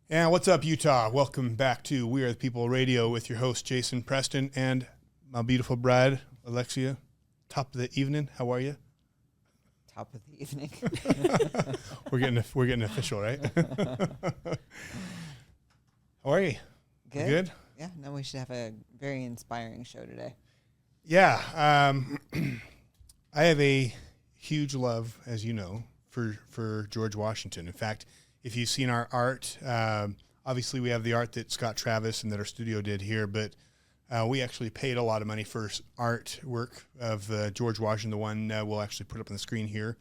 And what's up, Utah? Welcome back to We Are the People Radio with your host, Jason Preston, and my beautiful bride, Alexia. Top of the evening. How are you? Top of the evening. We're getting official, right? How are you? Good. You good? Yeah, no, we should have a very inspiring show today. Yeah. I have a huge love, as you know, for George Washington. In fact, if you've seen our art, obviously we have the art that Scott Travis and that our studio did here, but we actually paid a lot of money for artwork of George Washington. The one we'll actually put up on the screen here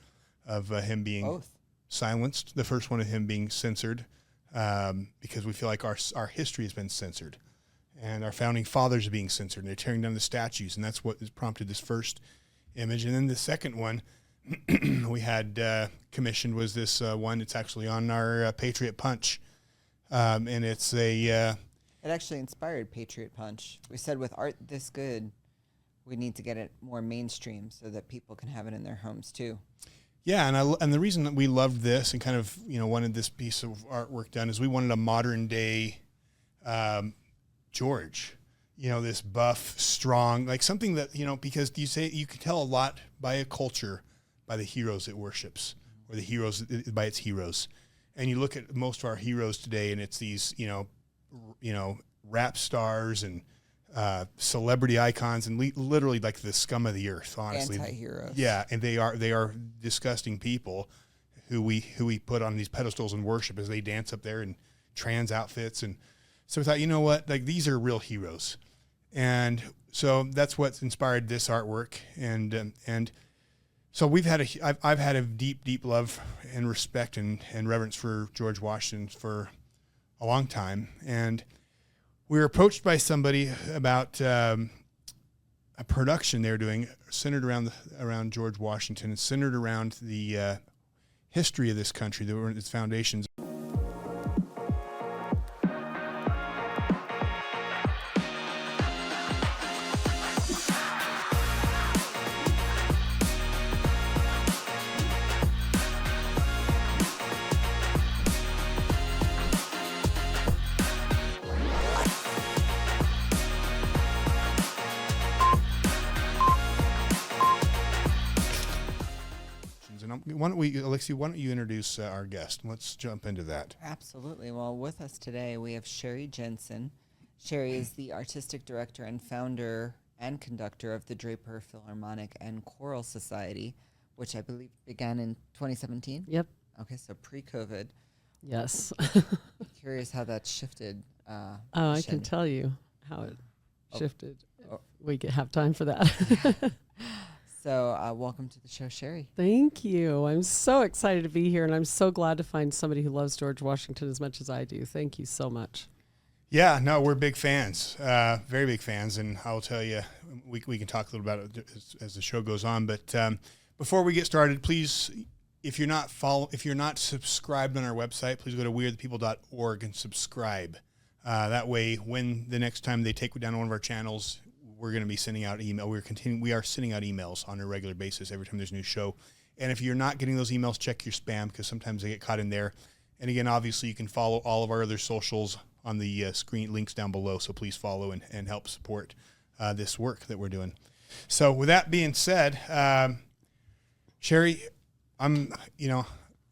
of him being silenced. The first one of him being censored because we feel like our history has been censored and our founding fathers are being censored and they're tearing down the statues, and that's what has prompted this first image. And then the second one we had commissioned was this one. It's actually on our Patriot Punch, and it's a... It actually inspired Patriot Punch. We said with art this good, we need to get it more mainstream so that people can have it in their homes too. Yeah, and the reason that we loved this and kind of wanted this piece of artwork done is we wanted a modern day George. This buff, strong, like something that because you can tell a lot by a culture by the heroes it worships, or the heroes by its heroes. And you look at most of our heroes today, and it's these rap stars and celebrity icons, and literally like the scum of the earth, honestly. Anti-heroes. Yeah, and they are disgusting people who we put on these pedestals and worship as they dance up there in trans outfits. And so we thought, you know what, like these are real heroes. And so that's what's inspired this artwork. And so I've had a deep love and respect and reverence for George Washington for a long time. And we were approached by somebody about a production they were doing centered around George Washington and centered around the history of this country, its foundations. Alexia, why don't you introduce our guest? Let's jump into that. Absolutely. Well, with us today, we have Sherri Jensen. Sherri is the artistic director and founder and conductor of the Draper Philharmonic and Choral Society, which I believe began in 2017. Yep. Okay, so pre-COVID. Yes. Curious how that shifted. I can tell you how it shifted. We have time for that. So welcome to the show, Sherri. Thank you. I'm so excited to be here, and I'm so glad to find somebody who loves George Washington as much as I do. Thank you so much. Yeah, no, we're big fans, very big fans, and I'll tell you, we can talk a little about it as the show goes on. But before we get started, please, if you're not subscribed on our website, please go to wearethepeople.org and subscribe. That way, when the next time they take down one of our channels, we're going to be sending out email. We are sending out emails on a regular basis every time there's a new show. And if you're not getting those emails, check your spam because sometimes they get caught in there. And again, obviously, you can follow all of our other socials on the screen links down below. So please follow and help support this work that we're doing. So with that being said, Sherri, I'm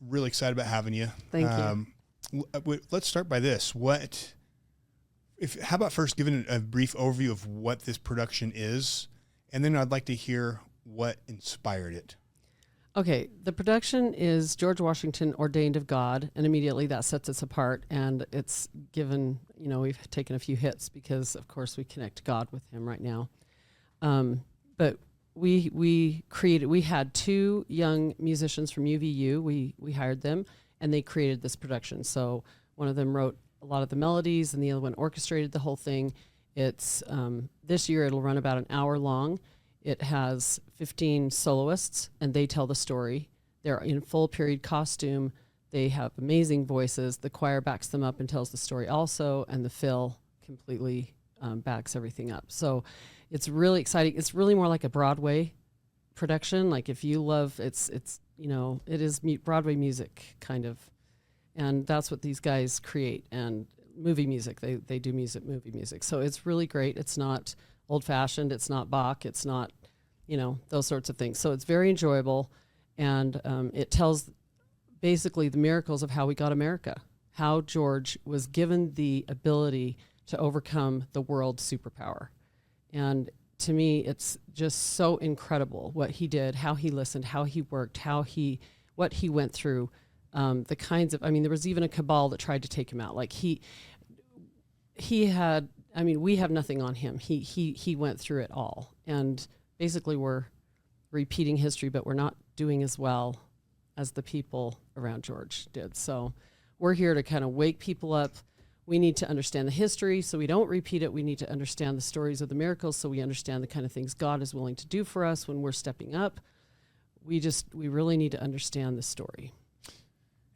really excited about having you. Thank you. Let's start by this. How about first giving a brief overview of what this production is, and then I'd like to hear what inspired it. Okay, the production is George Washington, Ordained of God, and immediately that sets us apart, and it's given, we've taken a few hits because, of course, we connect God with him right now. But we had two young musicians from UVU. We hired them, and they created this production. So one of them wrote a lot of the melodies, and the other one orchestrated the whole thing. It's this year it'll run about an hour long. It has 15 soloists, and they tell the story. They're in full period costume. They have amazing voices. The choir backs them up and tells the story also, and the fill completely backs everything up. So it's really exciting. It's really more like a Broadway production. Like if you love, it is Broadway music kind of. And that's what these guys create. And movie music, they do movie music. So it's really great. It's not old-fashioned. It's not Bach. It's not, those sorts of things. So it's very enjoyable. And it tells basically the miracles of how we got America, how George was given the ability to overcome the world superpower. And to me, it's just so incredible what he did, how he listened, how he worked, what he went through, the kinds of, there was even a cabal that tried to take him out. Like he had, we have nothing on him. He went through it all. And basically we're repeating history, but we're not doing as well as the people around George did. So we're here to kind of wake people up. We need to understand the history so we don't repeat it. We need to understand the stories of the miracles so we understand the kind of things God is willing to do for us when we're stepping up. We really need to understand the story.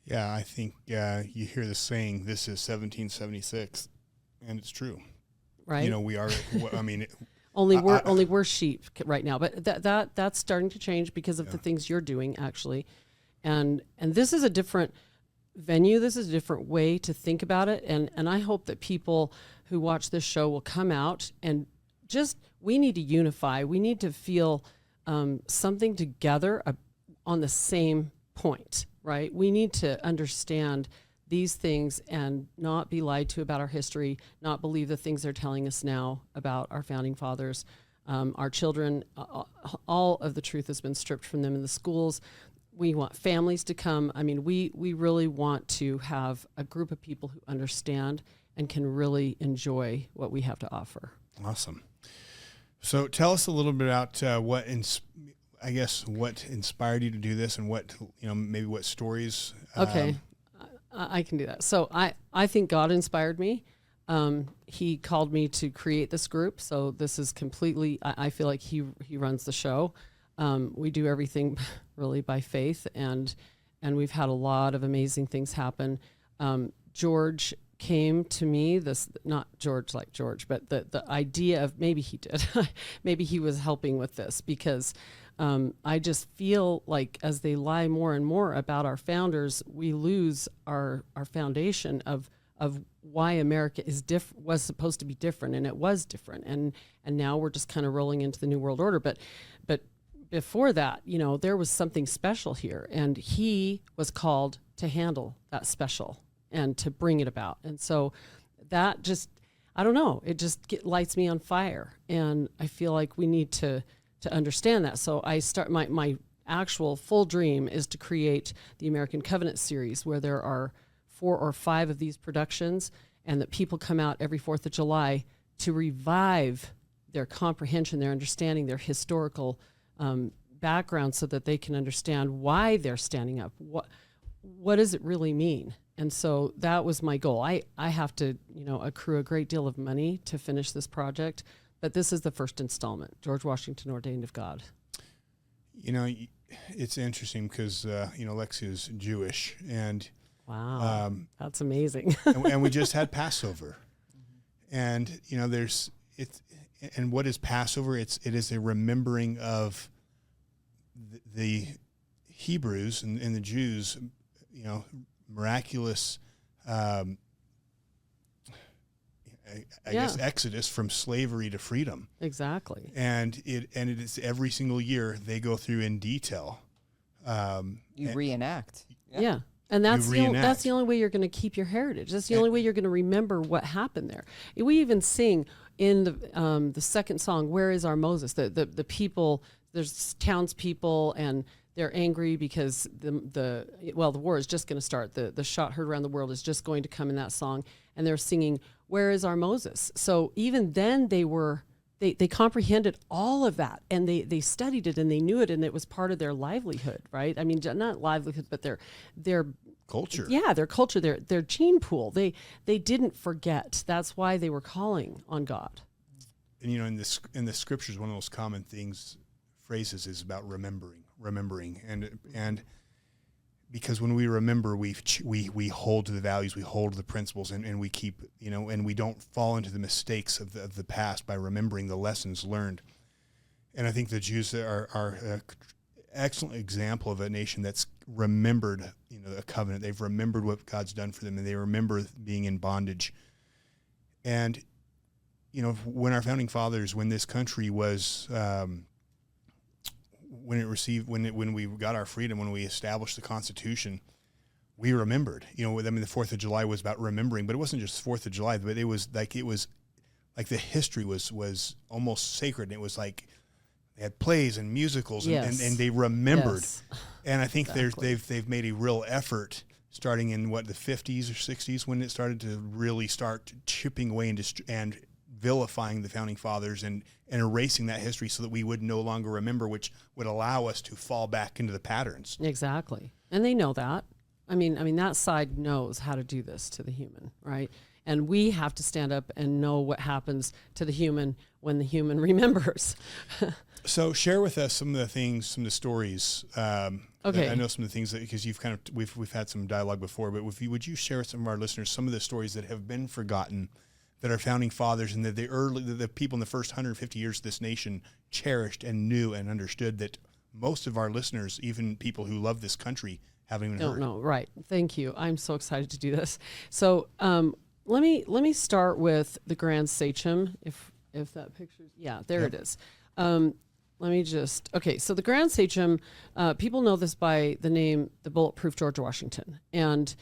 Yeah, I think you hear the saying, this is 1776, and it's true. Right. We are, only we're sheep right now, but that's starting to change because of the things you're doing, actually. And this is a different venue. This is a different way to think about it. And I hope that people who watch this show will come out and we need to unify. We need to feel something together on the same point, right? We need to understand these things and not be lied to about our history, not believe the things they're telling us now about our founding fathers. Our children, all of the truth has been stripped from them in the schools. We want families to come. We really want to have a group of people who understand and can really enjoy what we have to offer. Awesome. So tell us a little bit about what inspired you to do this and what, maybe what stories. Okay. I can do that. So I think God inspired me. He called me to create this group. So this is completely, I feel like he runs the show. We do everything really by faith, and we've had a lot of amazing things happen. George came to me, not George like George, but the idea of, maybe he did, maybe he was helping with this, because I just feel like as they lie more and more about our founders, we lose our foundation of why America was supposed to be different, and it was different, and now we're just kind of rolling into the New World Order. But before that, there was something special here, and he was called to handle that special and to bring it about. And so that just, I don't know, it just lights me on fire, and I feel like we need to understand that. So I start my actual full dream is to create the American Covenant series, where there are 4 or 5 of these productions, and that people come out every 4th of July to revive their comprehension, their understanding, their historical background, so that they can understand why they're standing up. What does it really mean? And so that was my goal. I have to, accrue a great deal of money to finish this project, but this is the first installment, George Washington, Ordained of God. It's interesting because, Lexi is Jewish, and wow, that's amazing. and we just had Passover, and and what is Passover? It is a remembering of the Hebrews and the Jews, miraculous, I guess, exodus from slavery to freedom. Exactly. And it is every single year they go through in detail. You reenact. Yeah. And that's the only way you're going to keep your heritage. That's the only way you're going to remember what happened there. We even sing in the second song, "Where is our Moses?" The people, there's townspeople, and they're angry because the war is just going to start. The shot heard around the world is just going to come in that song, and they're singing, "Where is our Moses?" So even then they comprehended all of that, and they studied it, and they knew it, and it was part of their livelihood, right? Not livelihood, but their culture. Yeah, their culture, their gene pool. They didn't forget. That's why they were calling on God. And in the scriptures, one of those common phrases is about remembering, and because when we remember, we hold to the values, we hold to the principles, and we keep, and we don't fall into the mistakes of the past by remembering the lessons learned. And I think the Jews are an excellent example of a nation that's remembered, a covenant. They've remembered what God's done for them, and they remember being in bondage. And, when our founding fathers, when this country was, when we got our freedom, when we established the Constitution, we remembered. The 4th of July was about remembering, but it wasn't just 4th of July, but it was like the history was almost sacred. And it was like they had plays and musicals, and they remembered. Yes. And I think they've made a real effort starting in the 50s or 60s when it started to really start chipping away and vilifying the founding fathers and erasing that history so that we would no longer remember, which would allow us to fall back into the patterns. Exactly. And they know that. I mean, that side knows how to do this to the human, right? And we have to stand up and know what happens to the human when the human remembers. So share with us some of the stories. Okay. I know some of the things that, because we've had some dialogue before, but would you share with some of our listeners some of the stories that have been forgotten, that our founding fathers and that the people in the first 150 years of this nation cherished and knew and understood, that most of our listeners, even people who love this country, haven't even heard? No, right. Thank you. I'm so excited to do this. So let me start with the Grand Sachem. If that picture's, there it is. So the Grand Sachem, people know this by the name, the Bulletproof George Washington. And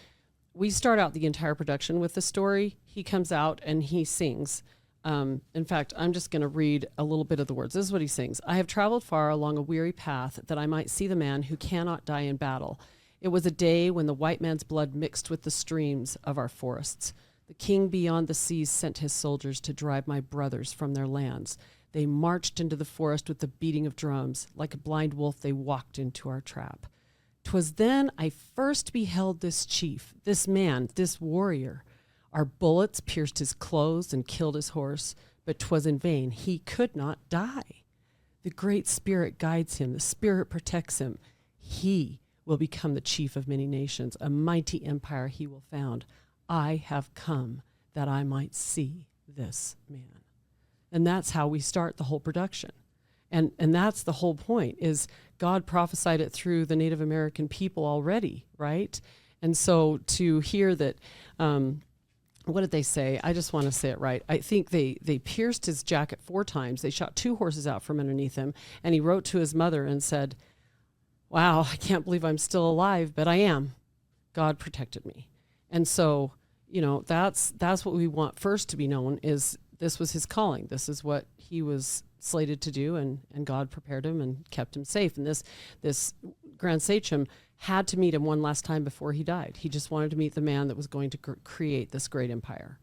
we start out the entire production with the story. He comes out and he sings. In fact, I'm just going to read a little bit of the words. This is what he sings. I have traveled far along a weary path that I might see the man who cannot die in battle. It was a day when the white man's blood mixed with the streams of our forests. The king beyond the seas sent his soldiers to drive my brothers from their lands. They marched into the forest with the beating of drums. Like a blind wolf, they walked into our trap. 'Twas then I first beheld this chief, this man, this warrior. Our bullets pierced his clothes and killed his horse, but 'twas in vain. He could not die. The Great Spirit guides him. The Spirit protects him. He will become the chief of many nations. A mighty empire he will found. I have come that I might see this man. And that's how we start the whole production. And that's the whole point, is God prophesied it through the Native American people already, right? And so to hear that, what did they say? I just want to say it right. I think they pierced his jacket 4 times. They shot 2 horses out from underneath him. And he wrote to his mother and said, wow, I can't believe I'm still alive, but I am. God protected me. And so, that's what we want first to be known, is this was his calling. This is what he was slated to do, and God prepared him and kept him safe. And this Grand Sachem had to meet him one last time before he died. He just wanted to meet the man that was going to create this great empire.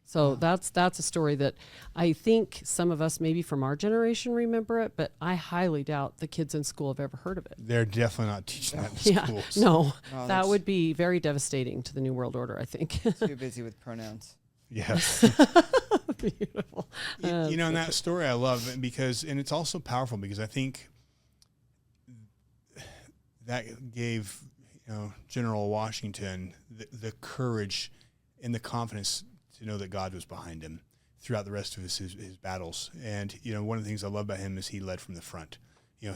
So that's a story that I think some of us maybe from our generation remember it, but I highly doubt the kids in school have ever heard of it. They're definitely not teaching that in schools. No, that would be very devastating to the New World Order, I think. Too busy with pronouns. Yes. Beautiful. And that story I love, because it's also powerful, because I think that gave General Washington the courage and the confidence to know that God was behind him throughout the rest of his battles. And one of the things I love about him is he led from the front.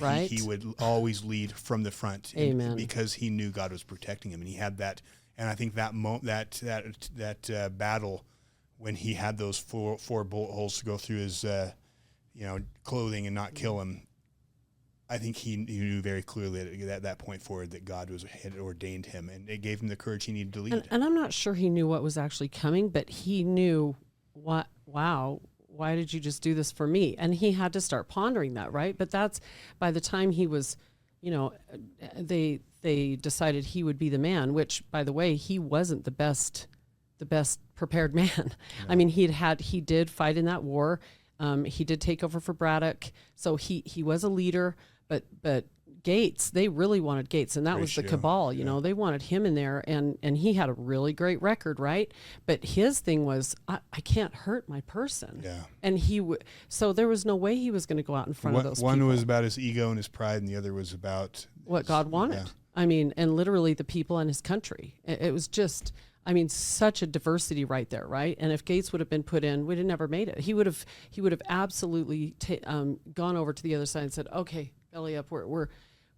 Right. He would always lead from the front. Amen. Because he knew God was protecting him, and he had that. And I think that battle, when he had those four bullet holes to go through his clothing and not kill him, I think he knew very clearly at that point forward that God had ordained him, and it gave him the courage he needed to lead. And I'm not sure he knew what was actually coming, but he knew why did you just do this for me? And he had to start pondering that, right? But that's, by the time he was, they decided he would be the man, which, by the way, he wasn't the best prepared man. No. I mean, he did fight in that war. He did take over for Braddock. So he was a leader, but Gates, they really wanted Gates, and that was the cabal, they wanted him in there, and he had a really great record, right? But his thing was, I can't hurt my person. Yeah. And so there was no way he was going to go out in front of those people. One was about his ego and his pride, and the other was about what God wanted. Yeah. I mean, and literally the people and his country. It was just, such a diversity right there, right? And if Gates would have been put in, we'd have never made it. He would have absolutely gone over to the other side and said, "Okay, belly up.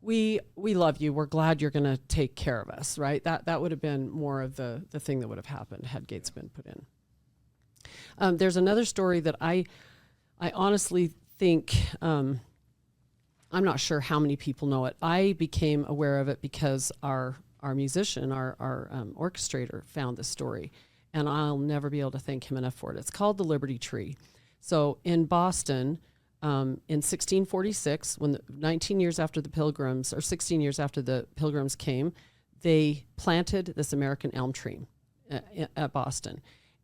we love you. We're glad you're going to take care of us, right? That would have been more of the thing that would have happened had gates been put in. There's another story that I honestly think, I'm not sure how many people know it. I became aware of it because our musician, our orchestrator found this story, and I'll never be able to thank him enough for it. It's called the Liberty Tree. So in Boston, in 1646, 19 years after the Pilgrims, or 16 years after the Pilgrims came, they planted this American elm tree at Boston.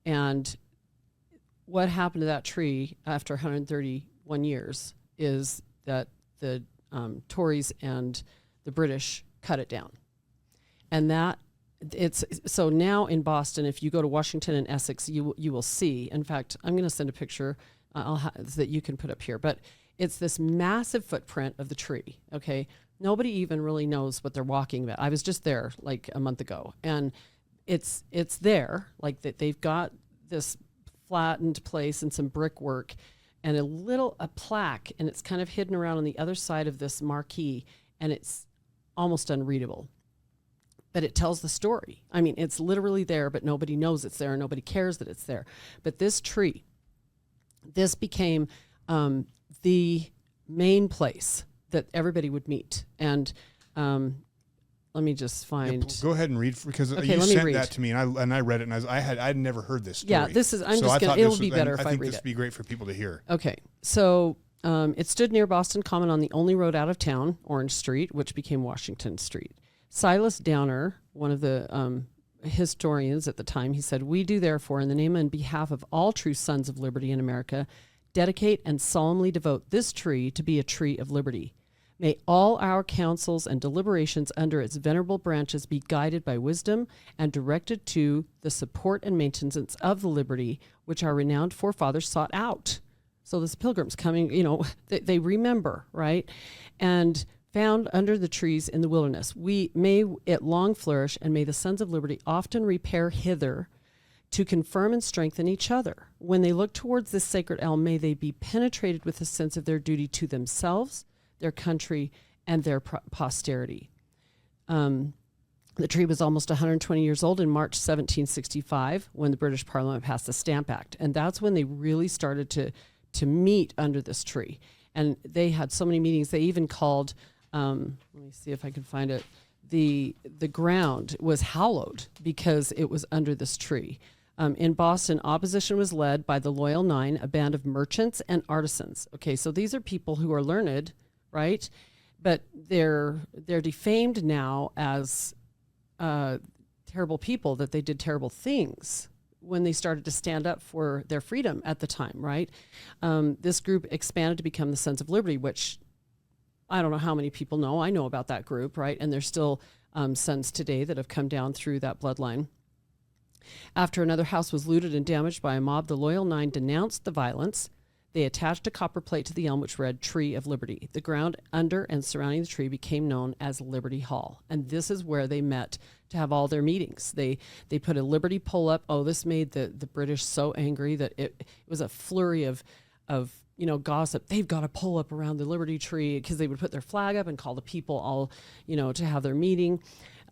And what happened to that tree after 131 years is that the Tories and the British cut it down. And so now in Boston, if you go to Washington and Essex, you will see. In fact, I'm going to send a picture that you can put up here. But it's this massive footprint of the tree. Okay, nobody even really knows what they're walking about. I was just there like a month ago, and it's there. Like that, they've got this flattened place and some brickwork, and a plaque, and it's kind of hidden around on the other side of this marquee, and it's almost unreadable. But it tells the story. I mean, it's literally there, but nobody knows it's there, and nobody cares that it's there. But this tree, this became the main place that everybody would meet. And let me just find. Yeah, go ahead and read, because Okay, you let me sent read. that to me, and I read it, and I'd never heard this story. Yeah, this is. I'm So just I gonna. thought It'll this be was- better and if I I think read this it. would be great for people to hear. Okay, so it stood near Boston Common on the only road out of town, Orange Street, which became Washington Street. Silas Downer, one of the historians at the time, he said, "We do therefore, in the name and behalf of all true sons of liberty in America, dedicate and solemnly devote this tree to be a tree of liberty. May all our counsels and deliberations under its venerable branches be guided by wisdom and directed to the support and maintenance of the liberty which our renowned forefathers sought out." So this pilgrims coming, they remember, right? And found under the trees in the wilderness. May it long flourish, and may the sons of liberty often repair hither to confirm and strengthen each other. When they look towards this sacred elm, may they be penetrated with a sense of their duty to themselves, their country, and their posterity. The tree was almost 120 years old in March 1765 when the British Parliament passed the Stamp Act. And that's when they really started to meet under this tree. And they had so many meetings. They even called, let me see if I can find it, the ground was hallowed because it was under this tree. In Boston, opposition was led by the Loyal Nine, a band of merchants and artisans. Okay, so these are people who are learned, right? But they're defamed now as terrible people, that they did terrible things when they started to stand up for their freedom at the time, right? This group expanded to become the Sons of Liberty, which I don't know how many people know. I know about that group, right? And there's still sons today that have come down through that bloodline. After another house was looted and damaged by a mob, the Loyal Nine denounced the violence. They attached a copper plate to the elm which read Tree of Liberty. The ground under and surrounding the tree became known as Liberty Hall. And this is where they met to have all their meetings. They put a Liberty pole up. Oh, this made the British so angry that it was a flurry of gossip. They've got a pole up around the Liberty Tree, because they would put their flag up and call the people all, to have their meeting.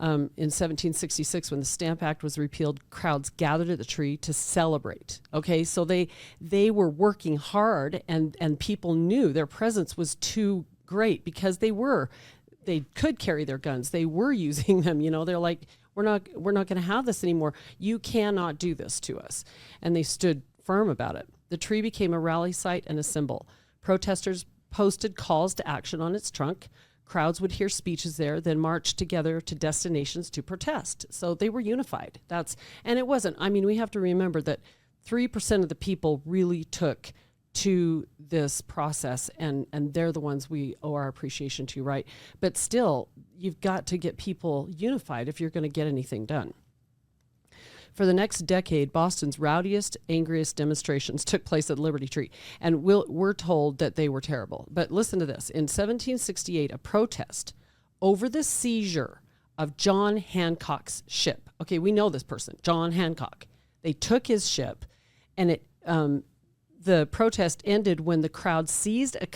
In 1766, when the Stamp Act was repealed, crowds gathered at the tree to celebrate. Okay, so they were working hard, and people knew their presence was too great, because they could carry their guns. They were using them. They're like, we're not going to have this anymore. You cannot do this to us. And they stood firm about it. The tree became a rally site and a symbol. Protesters posted calls to action on its trunk. Crowds would hear speeches there, then march together to destinations to protest. So they were unified. And it wasn't. I mean, we have to remember that 3% of the people really took to this process, and they're the ones we owe our appreciation to, right? But still, you've got to get people unified if you're going to get anything done. For the next decade, Boston's rowdiest, angriest demonstrations took place at Liberty Tree, and we're told that they were terrible. But listen to this. In 1768, a protest over the seizure of John Hancock's ship. Okay, we know this person, John Hancock. They took his ship, and the protest ended when the crowd seized a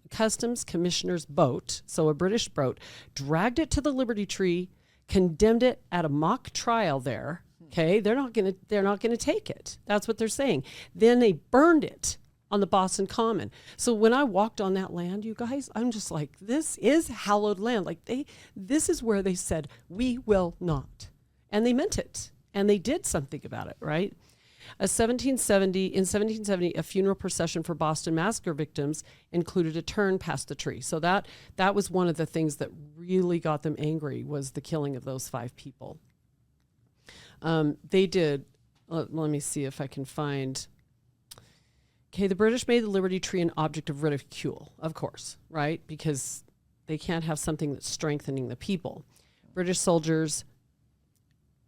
customs commissioner's boat, so a British boat, dragged it to the Liberty Tree, condemned it at a mock trial there. Okay, they're not gonna take it. That's what they're saying. Then they burned it on the Boston Common. So when I walked on that land, you guys, I'm just like, this is hallowed land. Like this is where they said, we will not. And they meant it. And they did something about it, right? In 1770, a funeral procession for Boston Massacre victims included a turn past the tree. So that was one of the things that really got them angry, was the killing of those 5 people. They did, let me see if I can find. Okay, the British made the Liberty Tree an object of ridicule, of course, right? Because they can't have something that's strengthening the people. British soldiers,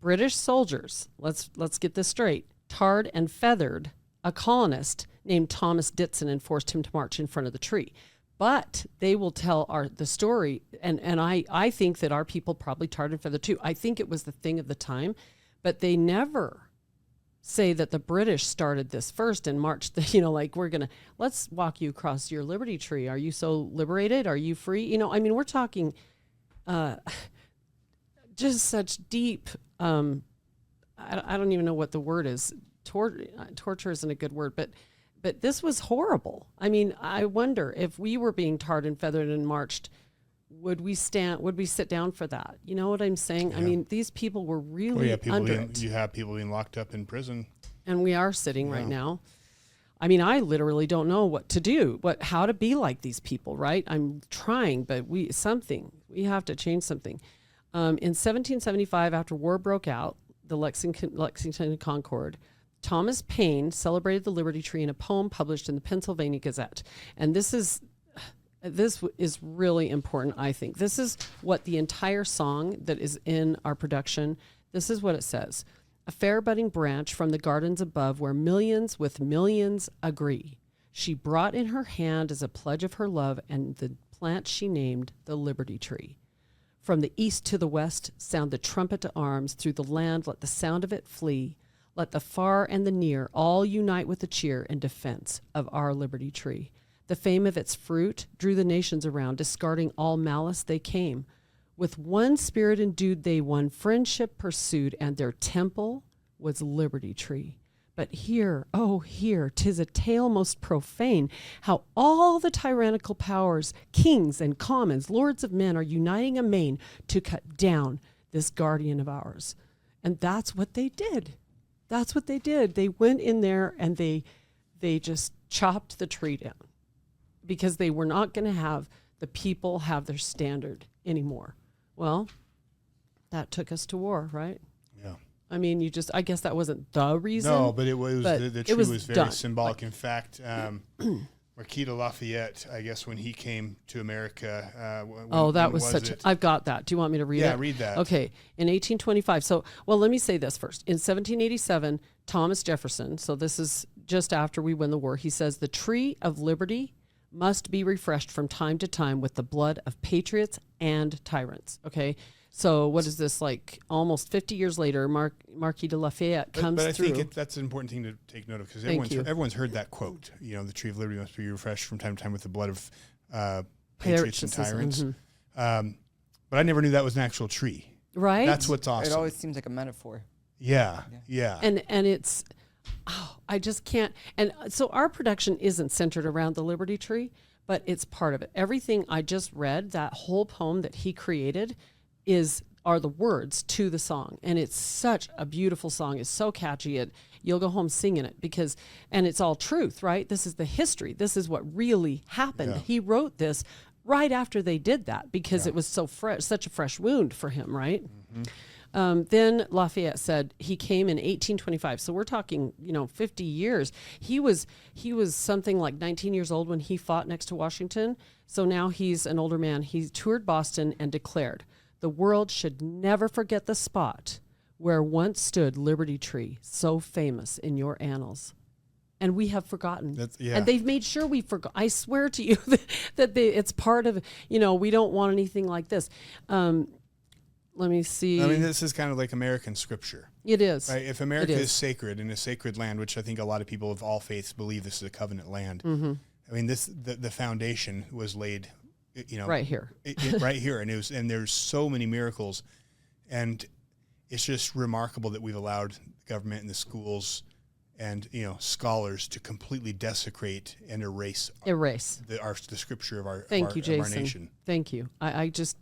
let's get this straight, tarred and feathered a colonist named Thomas Ditson and forced him to march in front of the tree. But they will tell the story, and I think that our people probably tarred and feathered too. I think it was the thing of the time, but they never say that the British started this first and marched, let's walk you across your Liberty Tree. Are you so liberated? Are you free? We're talking just such deep, I don't even know what the word is. Torture isn't a good word, but this was horrible. I mean, I wonder if we were being tarred and feathered and marched, would we sit down for that? You know what I'm saying? Yeah. I mean, these people were really under it. You have people being locked up in prison. And we are sitting right now. I mean, I literally don't know what to do, how to be like these people, right? I'm trying, but we have to change something. In 1775, after war broke out, the Lexington Concord, Thomas Paine celebrated the Liberty Tree in a poem published in the Pennsylvania Gazette. And this is really important, I think. This is what the entire song that is in our production, this is what it says. A fair budding branch from the gardens above where millions with millions agree. She brought in her hand as a pledge of her love, and the plant she named the Liberty Tree. From the east to the west sound the trumpet to arms. Through the land let the sound of it flee. Let the far and the near all unite with a cheer in defense of our Liberty Tree. The fame of its fruit drew the nations around. Discarding all malice they came. With one spirit endued they one friendship pursued, and their temple was Liberty Tree. But here, oh here, 'tis a tale most profane, how all the tyrannical powers, kings and commons, lords of men, are uniting amain to cut down this guardian of ours. And that's what they did. That's what they did. They went in there and they just chopped the tree down, because they were not going to have the people have their standard anymore. Well, that took us to war, right? Yeah. I mean, I guess that wasn't the reason. No, but the tree was very done. symbolic. In fact, Marquis de Lafayette, I guess when he came to America. I've got that. Do you want me to read it? Yeah, read that. Okay. In 1825. Let me say this first. In 1787, Thomas Jefferson, so this is just after we win the war, he says, the tree of liberty must be refreshed from time to time with the blood of patriots and tyrants. Okay. So what is this, like almost 50 years later, Marquis de Lafayette comes through. But I think that's an important thing to take note of, because everyone's heard that quote, the tree of liberty must be refreshed from time to time with the blood of patriots and tyrants. Mm-hmm. But I never knew that was an actual tree. Right. That's what's awesome. It always seems like a metaphor. Yeah. And it's, I just can't. And so our production isn't centered around the Liberty Tree, but it's part of it. Everything I just read, that whole poem that he created, are the words to the song. And it's such a beautiful song. It's so catchy. You'll go home singing it and it's all truth, right? This is the history. This is what really happened. Yeah. He wrote this right after they did that, because it was so fresh, such a fresh wound for him, right? Mm-hmm. Then Lafayette said he came in 1825. So we're talking, 50 years. He was something like 19 years old when he fought next to Washington. So now he's an older man. He toured Boston and declared, the world should never forget the spot where once stood Liberty Tree, so famous in your annals. And we have forgotten. And they've made sure we forgot. I swear to you that it's part of, we don't want anything like this. Let me see. I mean, this is kind of like American scripture. It is. Right? If America is sacred and a sacred land, which I think a lot of people of all faiths believe this is a covenant land. Mm-hmm. I mean, the foundation was laid, right here. Right here. And there's so many miracles. And it's just remarkable that we've allowed the government and the schools and, scholars to completely desecrate and erase the scripture of our nation. Thank you. I just,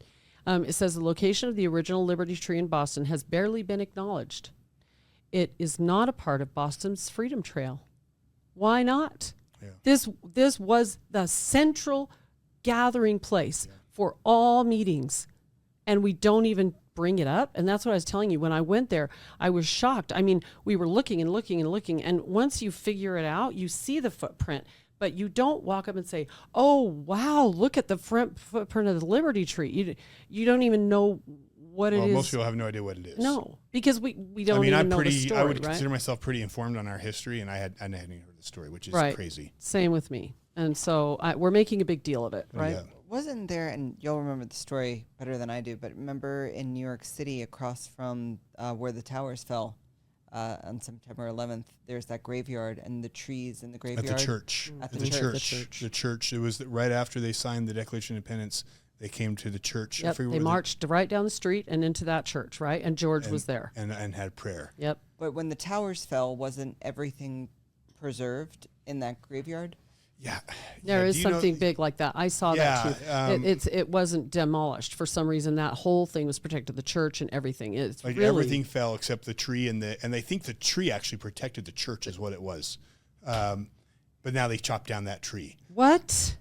it says the location of the original Liberty Tree in Boston has barely been acknowledged. It is not a part of Boston's Freedom Trail. Why not? Yeah. This was the central gathering place for all meetings, and we don't even bring it up. And that's what I was telling you. When I went there, I was shocked. I mean, we were looking and looking and looking, and once you figure it out, you see the footprint, but you don't walk up and say, oh, wow, look at the front footprint of the Liberty Tree. You don't even know what it is. Most people have no idea what it is. No, because we don't even know the story, I would right? consider myself pretty informed on our history, and I hadn't even heard the story, which is crazy. Same with me. And so we're making a big deal of it, right? Yeah. Wasn't there, and you'll remember the story better than I do, but remember in New York City across from where the towers fell on September 11th, there's that graveyard and the trees in the graveyard. At the church. At the church. The church. It was right after they signed the Declaration of Independence. They came to the church. Yep, they marched right down the street and into that church, right? And George was there. And had prayer. Yep. But when the towers fell, wasn't everything preserved in that graveyard? Yeah. There is something big like that. I saw that too. It wasn't demolished. For some reason, that whole thing was protected, the church and everything. It's like really, everything fell except the tree, and they think the tree actually protected the church is what it was. But now they chopped down that tree. What?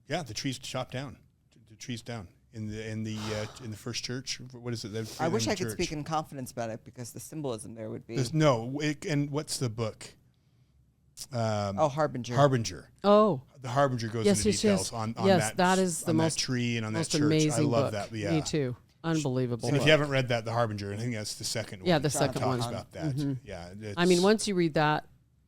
Yeah, the tree's chopped down. The tree's down in the first church. What is it? I wish I could speak in confidence about it because the symbolism there would be. And what's the book? Harbinger. Harbinger. Oh, the Harbinger goes into details on that is the most that tree and on most that church. amazing I love book. that. Yeah, me too. Unbelievable. And if you haven't read that, the Harbinger, I think that's the second one. Yeah, the second one talks about that. Mm-hmm. Yeah, I mean, once you read that,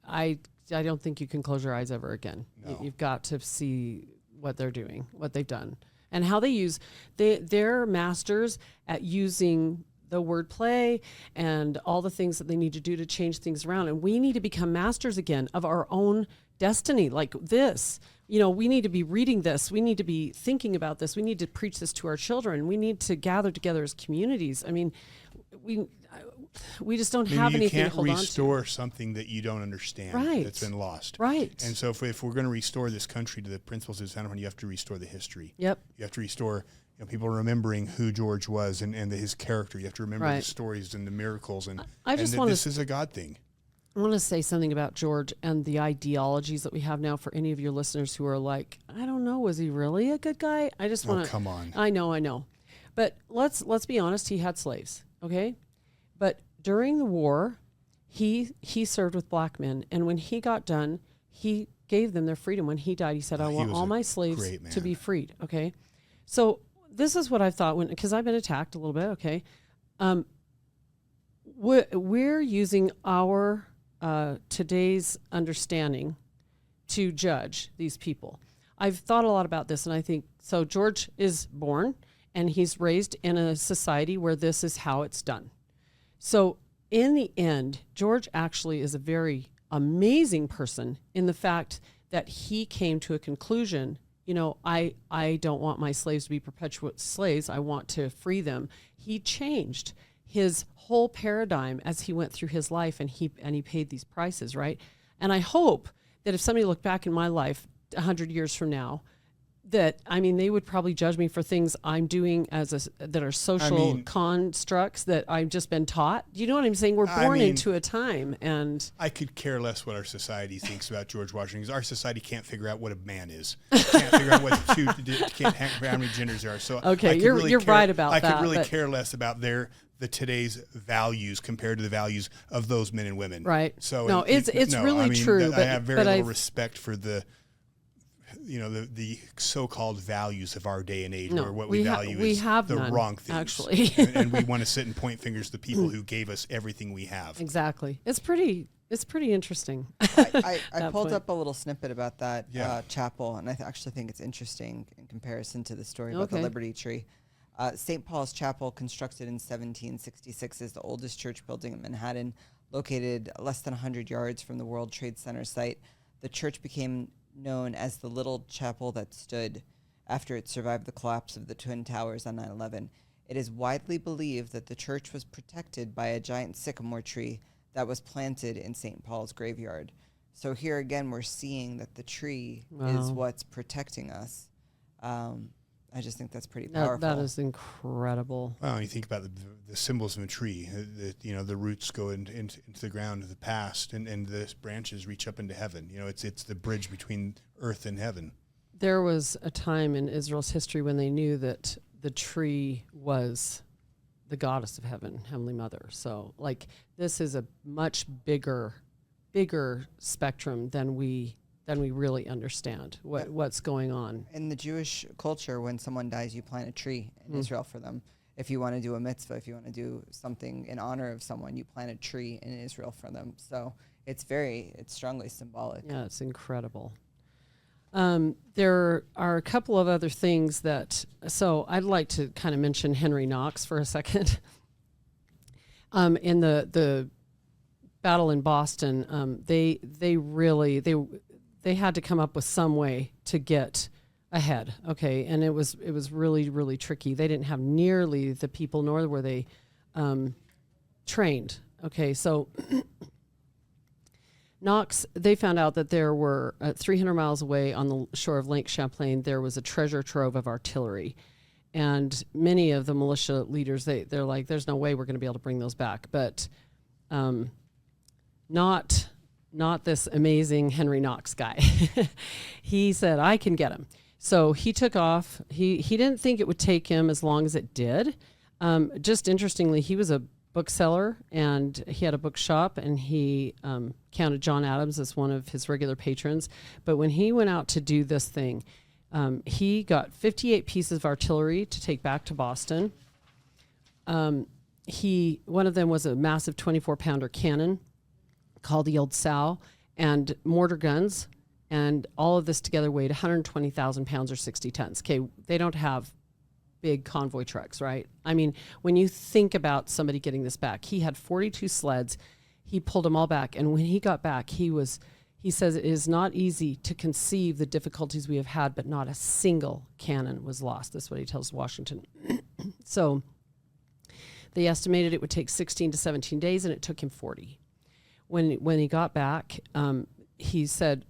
I don't think you can close your eyes ever again. No. You've got to see what they're doing, what they've done, and how they use. They're masters at using the wordplay and all the things that they need to do to change things around. And we need to become masters again of our own destiny. Like this, we need to be reading this. We need to be thinking about this. We need to preach this to our children. We need to gather together as communities. I mean, we just don't have anything to hold on to. You can't restore something that you don't understand that's been lost. Right. And so if we're going to restore this country to the principles of San Juan, you have to restore the history. Yep. You have to restore people remembering who George was and his character. You have to remember the stories and the miracles. And this is a God thing. I want to say something about George and the ideologies that we have now for any of your listeners who are like, I don't know, was he really a good guy? I just want to. Come on. I know. But let's be honest. He had slaves, okay? But during the war, he served with black men. And when he got done, he gave them their freedom. When he died, he said, I want all my slaves to be freed, okay? So this is what I thought because I've been attacked a little bit. Okay, we're using our today's understanding to judge these people. I've thought a lot about this, and I think so. George is born, and he's raised in a society where this is how it's done. So in the end, George actually is a very amazing person in the fact that he came to a conclusion. I don't want my slaves to be perpetual slaves. I want to free them. He changed his whole paradigm as he went through his life, and he paid these prices, right? And I hope that if somebody looked back in my life 100 years from now, that, they would probably judge me for things I'm doing that are social constructs that I've just been taught. You know what I'm saying? We're born into a time, and I could care less what our society thinks about George Washington, because our society can't figure out what a man is. Can't figure out can't figure out how many genders there are. So okay, you're right about that. I could really care less about the today's values compared to the values of those men and women. Right. So no, it's really true. I have very little respect for the so-called values of our day and age, where what we value is the none, wrong things. Actually. and we want to sit and point fingers to the people who gave us everything we have. Exactly. It's pretty interesting. I pulled up a little snippet about that chapel, and I actually think it's interesting in comparison to the story about the Liberty Tree. St. Paul's Chapel, constructed in 1766, is the oldest church building in Manhattan, located less than 100 yards from the World Trade Center site. The church became known as the Little Chapel That Stood after it survived the collapse of the Twin Towers on 9/11. It is widely believed that the church was protected by a giant sycamore tree that was planted in St. Paul's graveyard. So here again, we're seeing that the tree is what's protecting us. I just think that's pretty powerful. That is incredible. Well, you think about the symbols of a tree. The roots go into the ground of the past, and the branches reach up into heaven. It's the bridge between earth and heaven. There was a time in Israel's history when they knew that the tree was the goddess of heaven, Heavenly Mother. So, this is a much bigger spectrum than we really understand what's going on. In the Jewish culture, when someone dies, you plant a tree in Israel for them. If you want to do a mitzvah, if you want to do something in honor of someone, you plant a tree in Israel for them. So it's strongly symbolic. Yeah, it's incredible. There are a couple of other things so I'd like to kind of mention Henry Knox for a second. In the battle in Boston, they had to come up with some way to get ahead. Okay. And it was really, really tricky. They didn't have nearly the people, nor were they trained. Okay. So Knox, they found out that there were 300 miles away on the shore of Lake Champlain, there was a treasure trove of artillery. And many of the militia leaders, they're like, there's no way we're going to be able to bring those back. But not this amazing Henry Knox guy. He said, I can get him. So he took off. He didn't think it would take him as long as it did. Just interestingly, he was a bookseller and he had a bookshop, and he counted John Adams as one of his regular patrons. But when he went out to do this thing, he got 58 pieces of artillery to take back to Boston. One of them was a massive 24-pounder cannon called the Old Sow, and mortar guns, and all of this together weighed 120,000 pounds or 60 tons. Okay, they don't have big convoy trucks, right? I mean, when you think about somebody getting this back, he had 42 sleds. He pulled them all back, and when he got back, he says it is not easy to conceive the difficulties we have had, but not a single cannon was lost. That's what he tells Washington. So they estimated it would take 16 to 17 days, and it took him 40. When he got back, he said,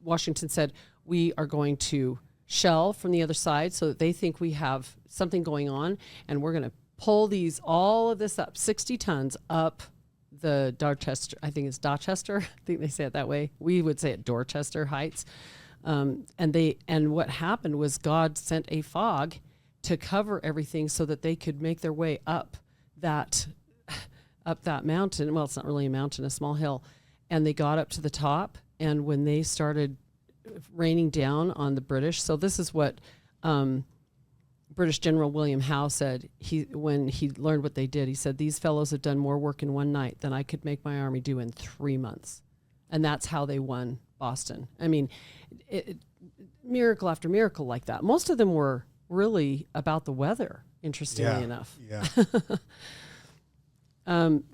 Washington said, we are going to shell from the other side so that they think we have something going on, and we're going to pull all of this up, 60 tons up the Dorchester, I think it's Dorchester, I think they say it that way. We would say it Dorchester Heights. And what happened was God sent a fog to cover everything so that they could make their way up that mountain. Well, it's not really a mountain, a small hill. And they got up to the top, and when they started raining down on the British, so this is what British General William Howe said when he learned what they did. He said, these fellows have done more work in one night than I could make my army do in 3 months. And that's how they won Boston. I mean, miracle after miracle like that. Most of them were really about the weather, interestingly enough. Yeah.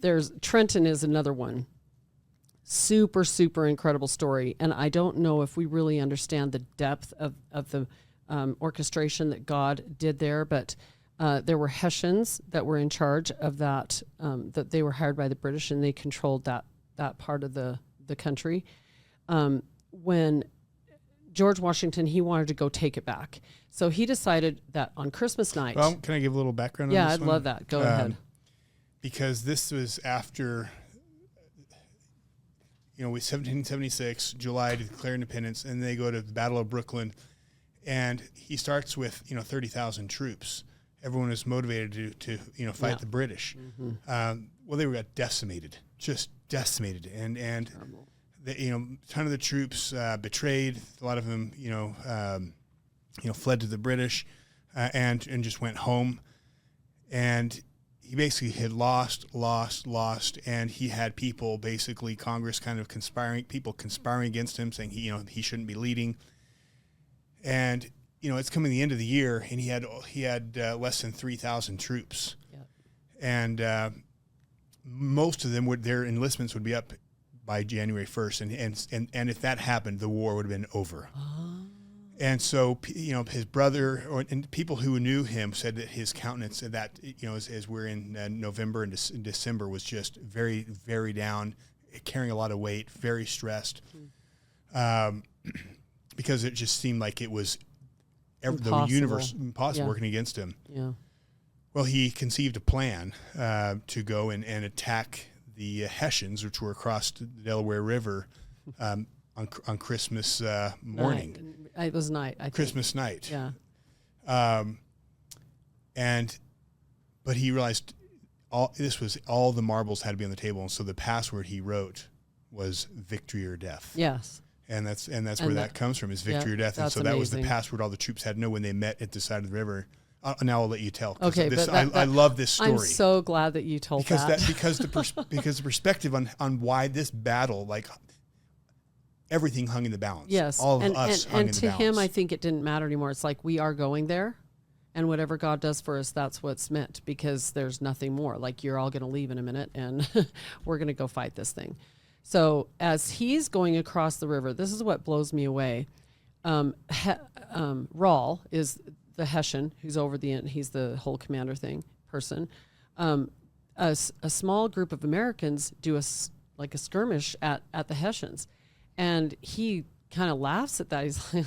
There's Trenton is another one. Super, super incredible story. And I don't know if we really understand the depth of the orchestration that God did there, but there were Hessians that were in charge of that, that they were hired by the British, and they controlled that part of the country. When George Washington, he wanted to go take it back. So he decided that on Christmas night. Well, can I give a little background on this I'd one? love that. Go ahead. Because this was after, 1776, July, to declare independence, and they go to the Battle of Brooklyn, and he starts with, 30,000 troops. Everyone is motivated to fight the British. Mm-hmm. Well, they got decimated, just decimated, and a ton of the troops betrayed. A lot of them, fled to the British, and just went home, and he basically had lost, and he had people, basically Congress kind of conspiring against him, saying he shouldn't be leading. And, it's coming the end of the year, and he had less than 3,000 troops, and most of them their enlistments would be up by January 1st, and if that happened, the war would have been over. And so, his brother and people who knew him said that his countenance, as we're in November and December, was just very, very down, carrying a lot of weight, very stressed, because it just seemed like it was the universe impossible working against him. Yeah. Well, he conceived a plan to go and attack the Hessians, which were across the Delaware River, on Christmas morning. It was night. I think. Christmas night. Yeah. But he realized all the marbles had to be on the table, and so the password he wrote was victory or death. Yes. And that's where that comes from, is victory or death. And so that was the password all the troops had to know when they met at the side of the river. Now I'll let you tell. Okay, I love this story. I'm so glad that you told that. Because the perspective on why this battle, like, everything hung in the balance. Yes. All of us hung in the balance. And to him, I think it didn't matter anymore. It's like, we are going there, and whatever God does for us, that's what's meant, because there's nothing more. Like, you're all going to leave in a minute, and we're going to go fight this thing. So as he's going across the river, this is what blows me away. Rawl is the Hessian who's over the end. He's the whole commander person. A small group of Americans do a skirmish at the Hessians. And he kind of laughs at that. He's like,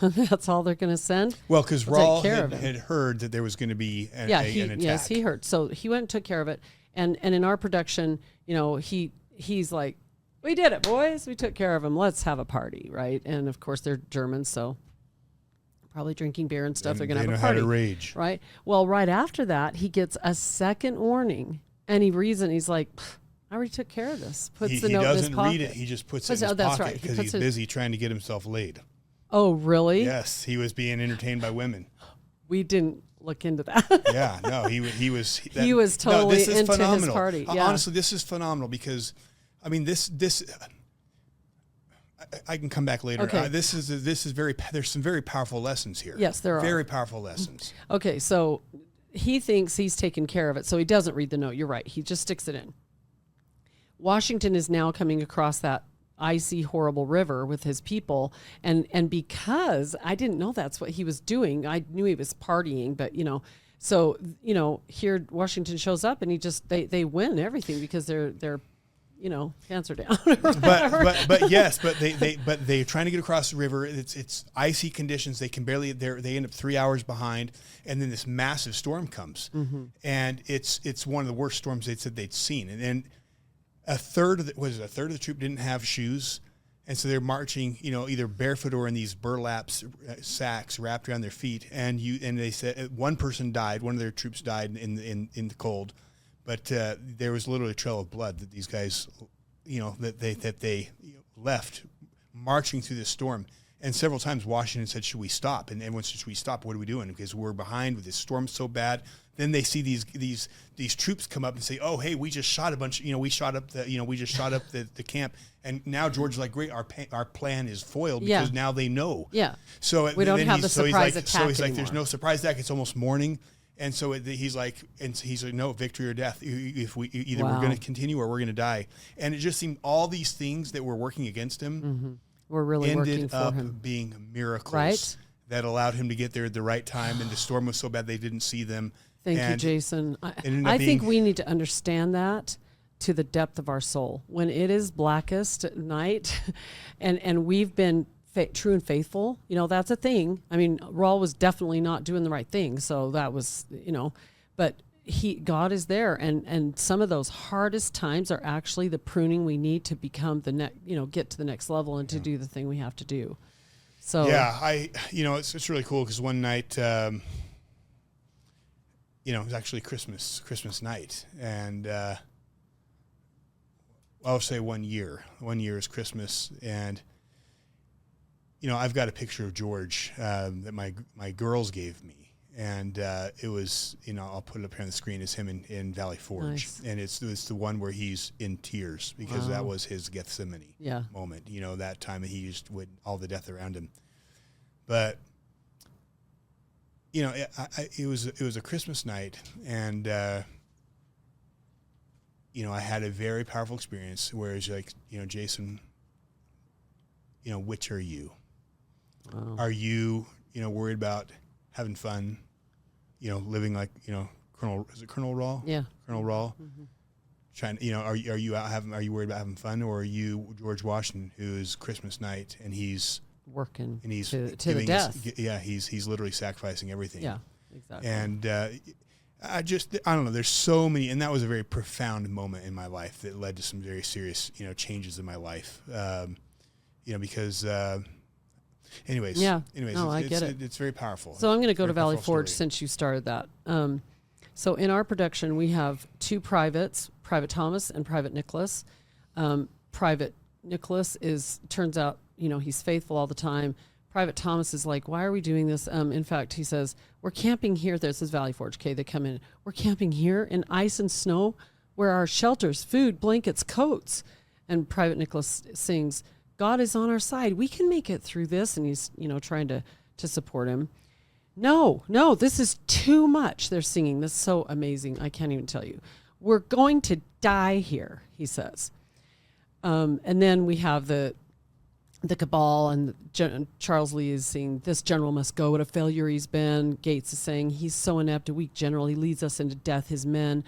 that's all they're going to send? Well, because Rawl had heard that there was going to be an attack. Yes, he heard. So he went and took care of it. And in our production, he's like, we did it, boys. We took care of him. Let's have a party, right? And, of course, they're Germans, so probably drinking beer and stuff. And they're going to have a party. party. How to rage. Right? Well, right after that, he gets a second warning. And he reads it, and he's like, I already took care of this. Puts the note in his pocket. He doesn't read it. He just puts it in his pocket because he's busy trying to get himself laid. Oh, really? Yes, he was being entertained by women. We didn't look into that. Yeah, no, he was. He was totally into phenomenal. his party. Yeah. Honestly, this is phenomenal because, I mean, this. I can come back later. Okay. This is very. There's some very powerful lessons here. Yes, there are very powerful lessons. Okay, so he thinks he's taken care of it, so he doesn't read the note. You're right. He just sticks it in. Washington is now coming across that icy, horrible river with his people, and because I didn't know that's what he was doing, I knew he was partying, but so here Washington shows up and he just they win everything because they're pants are down. but they're trying to get across the river. It's icy conditions. They can barely. They end up 3 hours behind, and then this massive storm comes, and it's one of the worst storms they said they'd seen, and then. A third of the troop didn't have shoes, and so they're marching, either barefoot or in these burlap sacks wrapped around their feet. And they said one person died. One of their troops died in the cold, but there was literally a trail of blood that these guys, that they left marching through this storm. And several times Washington said, "Should we stop?" And everyone said, "Should we stop? What are we doing? Because we're behind with this storm so bad." Then they see these troops come up and say, "Oh, hey, we just shot a bunch. We shot up the camp." And now George's like, "Great, our plan is foiled because now they know." Yeah. So we don't have the surprise attack So he's like, anymore. "There's no surprise attack. It's almost morning." And so he's like, "No, victory or death. If we either we're going to continue or we're going to die." And it just seemed all these things that were working against him. We're really working ended for up him. being miracles Right? that allowed him to get there at the right time, and the storm was so bad they didn't see them. Thank you, Jason. I think we need to understand that to the depth of our soul. When it is blackest at night, and we've been true and faithful, that's a thing. I mean, Rawl was definitely not doing the right thing, so that was, but God is there, and some of those hardest times are actually the pruning we need to become get to the next level and to do the thing we have to do. So it's really cool because one night, it was actually Christmas night, and I'll say 1 year. 1 year is Christmas, and I've got a picture of George that my girls gave me. And it was, I'll put it up here on the screen, is him in Valley Forge. Nice. And it's the one where he's in tears because that was his Gethsemane moment, that time that he just with all the death around him. But it was a Christmas night, and I had a very powerful experience where it's like, Jason, which are you? Wow. Are you, worried about having fun, living like, Colonel Rawl? Yeah. Colonel Rawl. Mm-hmm. Trying, are you worried about having fun, or are you George Washington, who is Christmas night and he's Working and he's to the giving death. he's literally sacrificing everything. Yeah, exactly. And I don't know. There's so many, and that was a very profound moment in my life that led to some very serious, changes in my life. Because, anyways. Yeah. No, I get it. It's very powerful. So I'm going to go to Very Valley powerful Forge story. since you started that. So in our production, we have two privates, Private Thomas and Private Nicholas. Private Nicholas turns out, he's faithful all the time. Private Thomas is like, why are we doing this? In fact, he says, we're camping here. This is Valley Forge. Okay, they come in. We're camping here in ice and snow where our shelters, food, blankets, coats. And Private Nicholas sings, God is on our side. We can make it through this. And he's, trying to support him. No, this is too much. They're singing. This is so amazing. I can't even tell you. We're going to die here, he says. And then we have the cabal, and Charles Lee is saying, this general must go. What a failure he's been. Gates is saying, he's so inept, a weak general. He leads us into death, his men.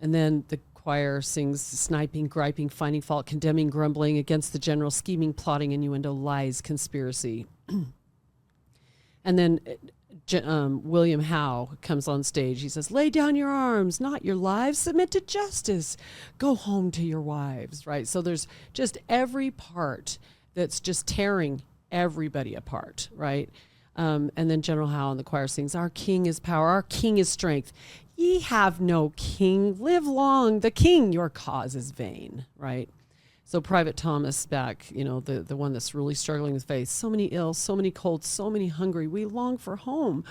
And then the choir sings, sniping, griping, finding fault, condemning, grumbling against the general, scheming, plotting, innuendo, lies, conspiracy. And then William Howe comes on stage. He says, lay down your arms, not your lives. Submit to justice. Go home to your wives, right? So there's just every part that's just tearing everybody apart, right? And then General Howe and the choir sings, our king is power, our king is strength. Ye have no king. Live long, the king, your cause is vain, right? So Private Thomas back, the one that's really struggling with faith. So many ill, so many cold, so many hungry. We long for home.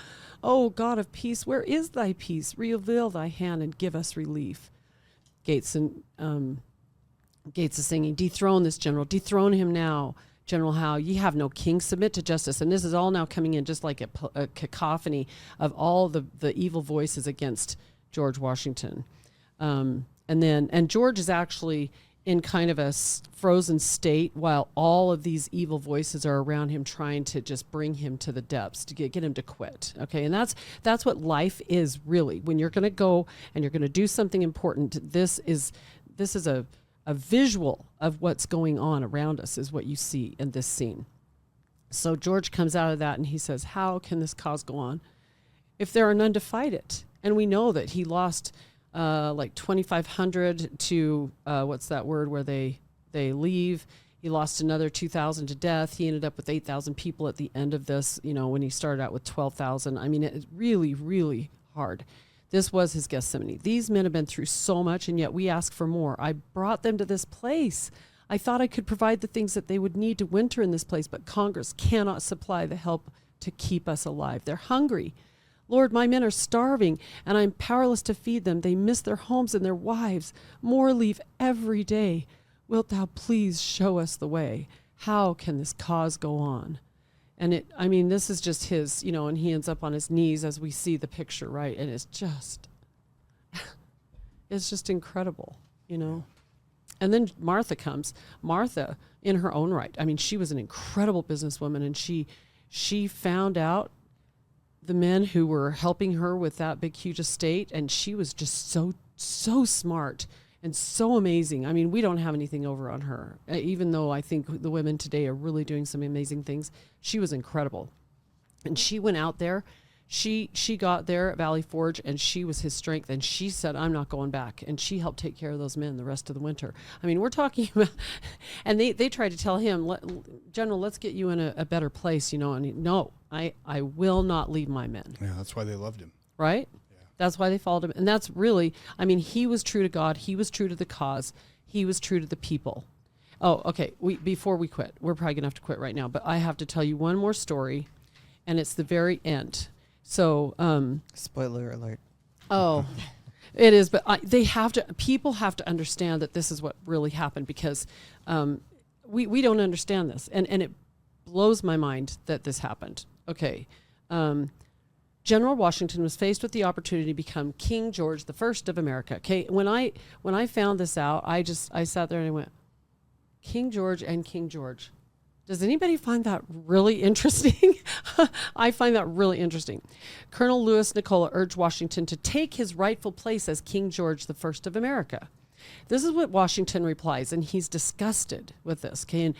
Oh, God of peace, where is thy peace? Reveal thy hand and give us relief. Gates is singing, dethrone this general, dethrone him now. General Howe, ye have no king, submit to justice. And this is all now coming in just like a cacophony of all the evil voices against George Washington. And George is actually in kind of a frozen state while all of these evil voices are around him trying to just bring him to the depths to get him to quit. Okay. And that's what life is really. When you're going to go and you're going to do something important, this is a visual of what's going on around us is what you see in this scene. So George comes out of that and he says, how can this cause go on if there are none to fight it? And we know that he lost like 2,500 to what's that word where they leave. He lost another 2,000 to death. He ended up with 8,000 people at the end of this, when he started out with 12,000. I mean, it's really, really hard. This was his Gethsemane. These men have been through so much, and yet we ask for more. I brought them to this place. I thought I could provide the things that they would need to winter in this place, but Congress cannot supply the help to keep us alive. They're hungry. Lord, my men are starving, and I'm powerless to feed them. They miss their homes and their wives. More leave every day. Wilt thou please show us the way? How can this cause go on? And this is just his, and he ends up on his knees as we see the picture, right? And it's just incredible, And then Martha comes. Martha, in her own right, she was an incredible businesswoman, and she found out the men who were helping her with that big, huge estate, and she was just so smart and so amazing. We don't have anything over on her, even though I think the women today are really doing some amazing things. She was incredible. And she went out there. She got there at Valley Forge, and she was his strength. And she said, I'm not going back. And she helped take care of those men the rest of the winter. We're talking about, and they tried to tell him, General, let's get you in a better place, And no, I will not leave my men. Yeah, that's why they loved him. Right? That's why they followed him. And that's really, he was true to God. He was true to the cause. He was true to the people. Oh, okay. Before we quit, we're probably going to have to quit right now, but I have to tell you one more story, and it's the very end. So, spoiler alert. Oh, it is. But people have to understand that this is what really happened, because we don't understand this. And it blows my mind that this happened. Okay. General Washington was faced with the opportunity to become King George the First of America. Okay, when I found this out, I sat there and I went, King George and King George. Does anybody find that really interesting? I find that really interesting. Colonel Louis Nicola urged Washington to take his rightful place as King George the First of America. This is what Washington replies, and he's disgusted with this. Okay, and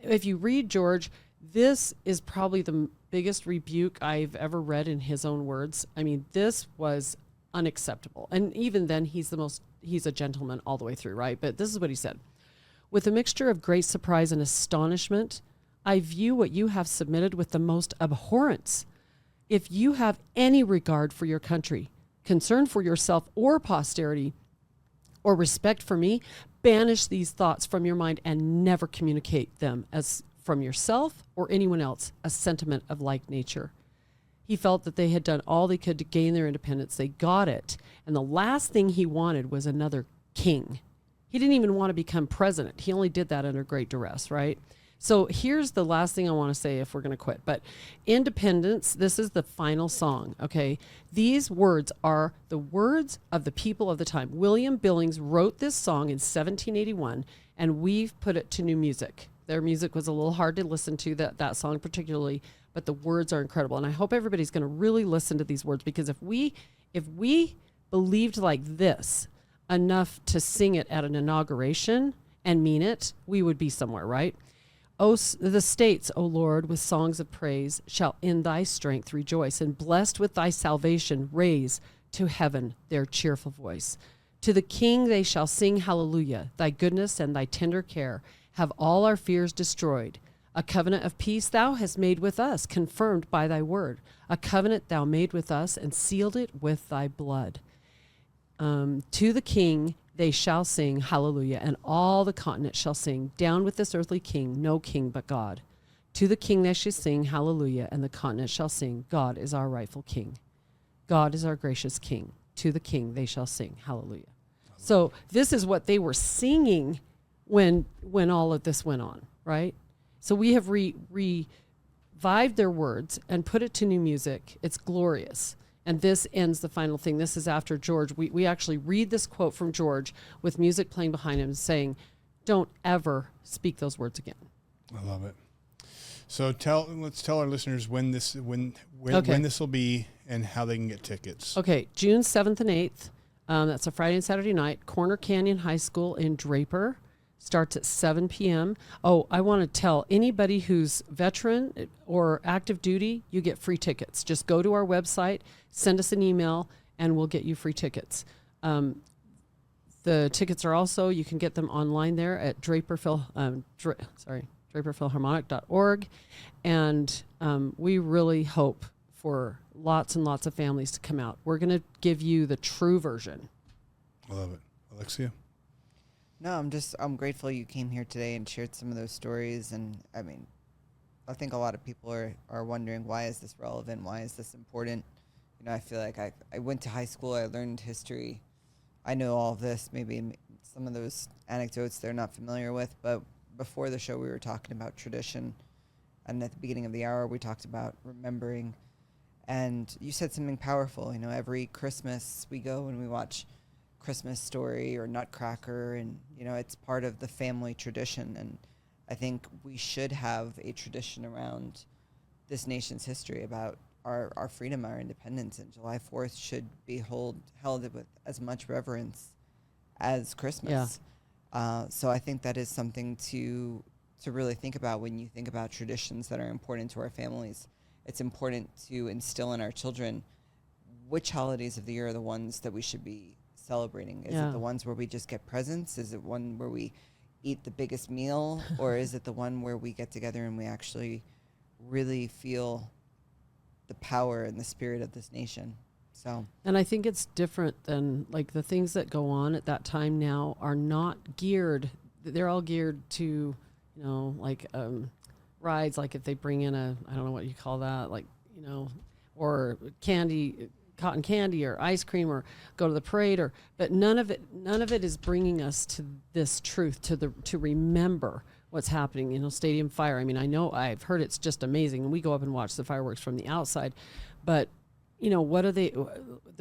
if you read George, this is probably the biggest rebuke I've ever read in his own words. I mean, this was unacceptable. And even then, he's a gentleman all the way through, right? But this is what he said. With a mixture of great surprise and astonishment, I view what you have submitted with the most abhorrence. If you have any regard for your country, concern for yourself or posterity, or respect for me, banish these thoughts from your mind and never communicate them as from yourself or anyone else a sentiment of like nature. He felt that they had done all they could to gain their independence. They got it. And the last thing he wanted was another king. He didn't even want to become president. He only did that under great duress, right? So here's the last thing I want to say if we're going to quit. But independence, this is the final song, okay? These words are the words of the people of the time. William Billings wrote this song in 1781, and we've put it to new music. Their music was a little hard to listen to, that song particularly, but the words are incredible. And I hope everybody's going to really listen to these words, because if we believed like this enough to sing it at an inauguration and mean it, we would be somewhere, right? O, the states, O Lord, with songs of praise, shall in thy strength rejoice, and blessed with thy salvation raise to heaven their cheerful voice. To the King they shall sing hallelujah. Thy goodness and thy tender care have all our fears destroyed. A covenant of peace thou hast made with us, confirmed by thy word. A covenant thou made with us, and sealed it with thy blood. To the King they shall sing hallelujah, and all the continent shall sing, down with this earthly king, no king but God. To the King they shall sing hallelujah, and the continent shall sing, God is our rightful king. God is our gracious king. To the King they shall sing hallelujah. So this is what they were singing when all of this went on, right? So we have revived their words and put it to new music. It's glorious. And this ends the final thing. This is after George. We actually read this quote from George with music playing behind him saying, don't ever speak those words again. I love it. So let's tell our listeners when this will be and how they can get tickets. Okay, June 7th and 8th. That's a Friday and Saturday night. Corner Canyon High School in Draper. Starts at 7 p.m. Oh, I want to tell anybody who's veteran or active duty, you get free tickets. Just go to our website, send us an email, and we'll get you free tickets. The tickets are also, you can get them online there at draperphilharmonic.org. And we really hope for lots and lots of families to come out. We're going to give you the true version. I love it. Alexia? No, I'm grateful you came here today and shared some of those stories. And I mean, I think a lot of people are wondering, why is this relevant? Why is this important? You know, I feel like I went to high school, I learned history. I know all of this, maybe some of those anecdotes they're not familiar with, but before the show we were talking about tradition. And at the beginning of the hour, we talked about remembering. And you said something powerful. You know, every Christmas we go and we watch Christmas Story or Nutcracker, and you know, it's part of the family tradition. And I think we should have a tradition around this nation's history about our freedom, our independence, and July 4th should be held with as much reverence as Christmas. Yeah. So I think that is something to really think about when you think about traditions that are important to our families. It's important to instill in our children which holidays of the year are the ones that we should be celebrating. Is it the ones where we just get presents? Is it one where we eat the biggest meal? Or is it the one where we get together and we actually really feel the power and the spirit of this nation? So, and I think it's different than, like, the things that go on at that time now are not geared. They're all geared to, you know, like rides, like if they bring in I don't know what you call that, like, you know, or cotton candy or ice cream, or go to the parade, but none of it is bringing us to this truth, to remember what's happening. You know, Stadium Fire. I mean, I know I've heard it's just amazing, and we go up and watch the fireworks from the outside, but what are the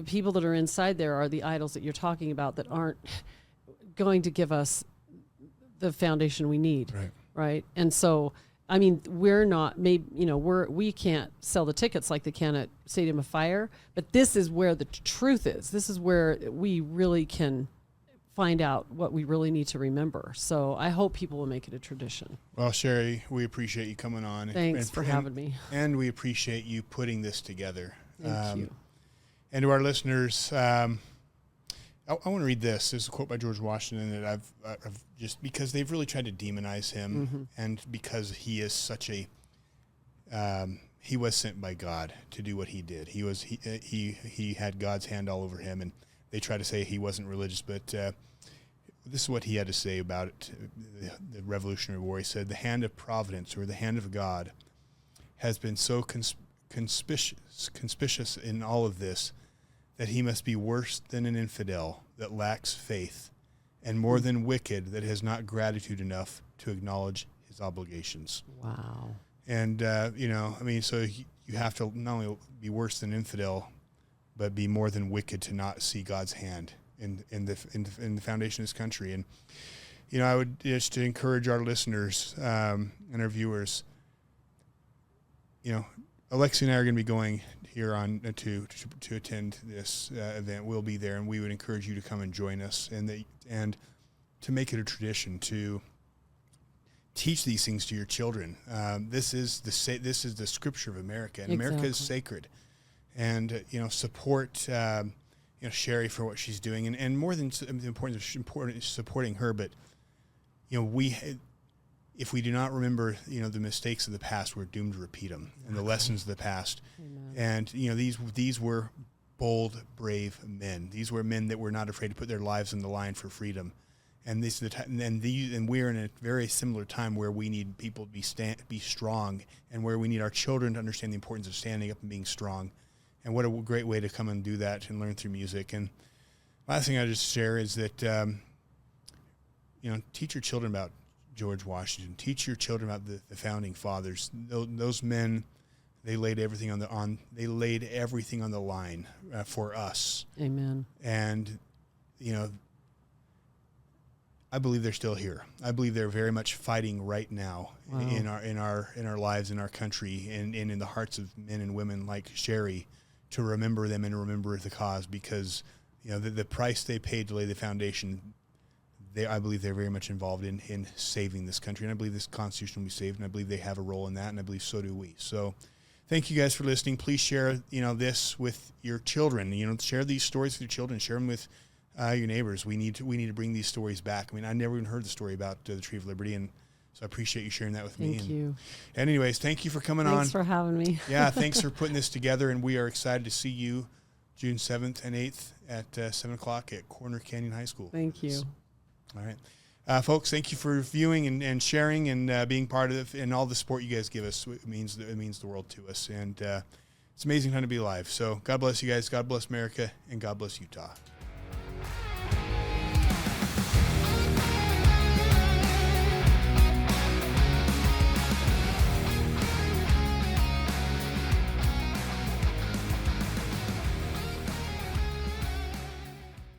people that are inside there are the idols that you're talking about that aren't going to give us the foundation we need. Right. And so, I mean, we're not, maybe, we can't sell the tickets like they can at Stadium of Fire, but this is where the truth is. This is where we really can find out what we really need to remember. So I hope people will make it a tradition. Well, Sherri, we appreciate you coming on. Thanks for having me. And we appreciate you putting this together. Thank you. And to our listeners, I want to read this. This is a quote by George Washington that I've just, because they've really tried to demonize him, and because he is such a, he was sent by God to do what he did. He had God's hand all over him, and they try to say he wasn't religious, but this is what he had to say about it. The Revolutionary War. He said, "The hand of providence, or the hand of God, has been so conspicuous in all of this, that he must be worse than an infidel that lacks faith, and more than wicked that has not gratitude enough to acknowledge his obligations." Wow. And, so you have to not only be worse than infidel, but be more than wicked to not see God's hand in the foundation of this country. And, I would just to encourage our listeners and our viewers, Alexi and I are going to be going here on to attend this event. We'll be there, and we would encourage you to come and join us, and to make it a tradition to teach these things to your children. This is the scripture of America, and America is sacred. And support Sherri for what she's doing, and more than the importance of supporting her, but if we do not remember, the mistakes of the past, we're doomed to repeat them, and the lessons of the past. Amen. And these were bold, brave men. These were men that were not afraid to put their lives on the line for freedom. And this is the time, and we're in a very similar time where we need people to be strong, and where we need our children to understand the importance of standing up and being strong. And what a great way to come and do that and learn through music. And last thing I just share is that teach your children about George Washington. Teach your children about the founding fathers. Those men, they laid everything on the line for us. Amen. And I believe they're still here. I believe they're very much fighting right now. Wow. in our lives, in our country, and in the hearts of men and women like Sherri, to remember them and remember the cause, because the price they paid to lay the foundation. I believe they're very much involved in saving this country, and I believe this Constitution will be saved, and I believe they have a role in that, and I believe so do we. So thank you guys for listening. Please share, this with your children. Share these stories with your children. Share them with your neighbors. We need to bring these stories back. I mean, I never even heard the story about the Tree of Liberty, and so I appreciate you sharing that with me. Thank you. And anyways, thank you for coming on. Thanks for having me. Yeah, thanks for putting this together, and we are excited to see you June 7th and 8th at 7 o'clock at Corner Canyon High School. Thank you. All right. Folks, thank you for viewing and sharing and being part of it, and all the support you guys give us. It means the world to us, and it's amazing time to be alive. So God bless you guys. God bless America, and God bless Utah.